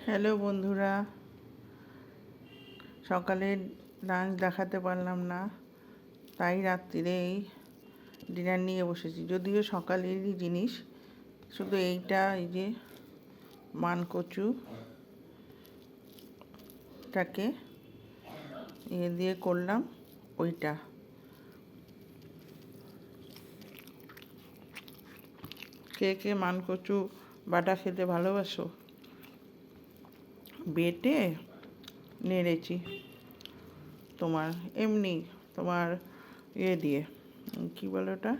Hello বন্ধুরা, সকালে lunch দেখাতে পারলাম না, তাই রাত্রিরে এই ডিনার নিয়ে বসেছি। যদিও সকালেরই জিনিস, শুধু এইটা, এই যে মানকচুটাকে দিয়ে করলাম ওইটা। কে কে মানকচু বাটা খেতে ভালোবাসো? বেটে নেড়েছি তোমার এমনি তোমার দিয়ে কী বলে ওটা,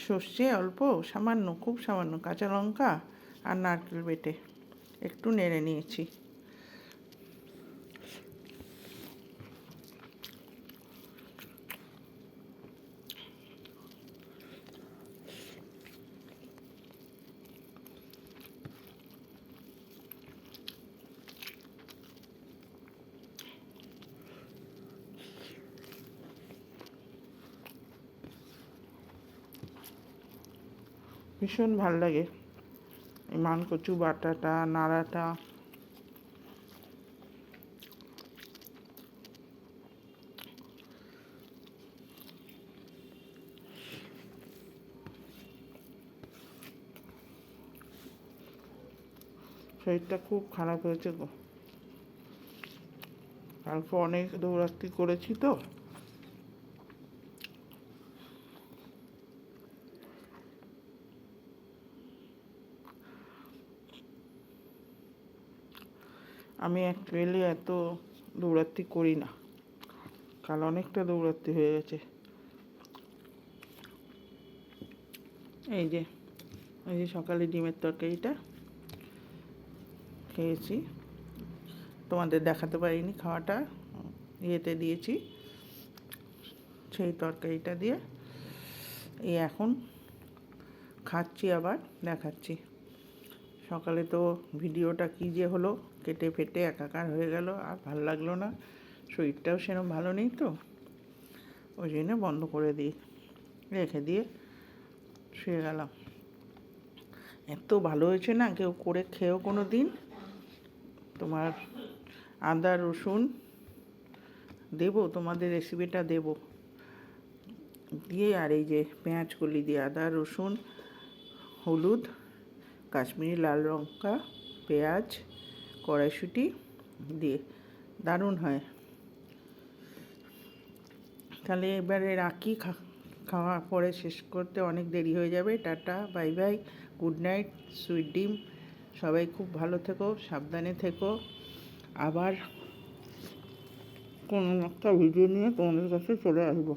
সর্ষে অল্প সামান্য, খুব সামান্য কাঁচা লঙ্কা আর নারকেল বেটে একটু নেড়ে নিয়েছি। ভীষণ ভাল লাগে এই মানকচু বাটাটা, নাড়াটা। শরীরটা খুব খারাপ হয়েছে গো, কালকে অনেক দৌড়াদৌড়ি করেছি তো। আমি অ্যাকচুয়ালি এত দৌড়াদৌড়ি করি না, কাল অনেকটা দৌড়াদৌড়ি হয়ে গেছে। এই যে সকালে ডিমের তরকারিটা খেয়েছি, তোমাদের দেখাতে পারিনি খাওয়াটা, ইয়েতে দিয়েছি সেই তরকারিটা দিয়ে। এই এখন খাচ্ছি, আবার দেখাচ্ছি। সকালে তো ভিডিওটা কী যে হলো, কেটে ফেটে একাকার হয়ে গেল, আর ভালো লাগলো না। শরীরটাও সেরকম ভালো নেই তো, ওই জন্য বন্ধ করে রেখে দিয়ে শুয়ে গেলাম। এত ভালো হয়েছে না, কেউ করে খেয়েও কোনো দিন। তোমার আদা রসুন দেবো, তোমাদের রেসিপিটা দেবো দিয়ে, আর এই যে পেঁয়াজ কলি দিয়ে আদা রসুন হলুদ কাশ্মীরি লাল লঙ্কা পেঁয়াজ কড়াইশুঁটি দিয়ে দারুণ হয়। তাহলে এবারে রাখি, খাওয়া পরে শেষ করতে অনেক দেরি হয়ে যাবে। Tata, bye bye, good night, sweet ডিম। সবাই খুব ভালো থেকো, সাবধানে থেকো। আবার কোনো একটা ভিডিও নিয়ে তোমাদের কাছে চলে আসবো।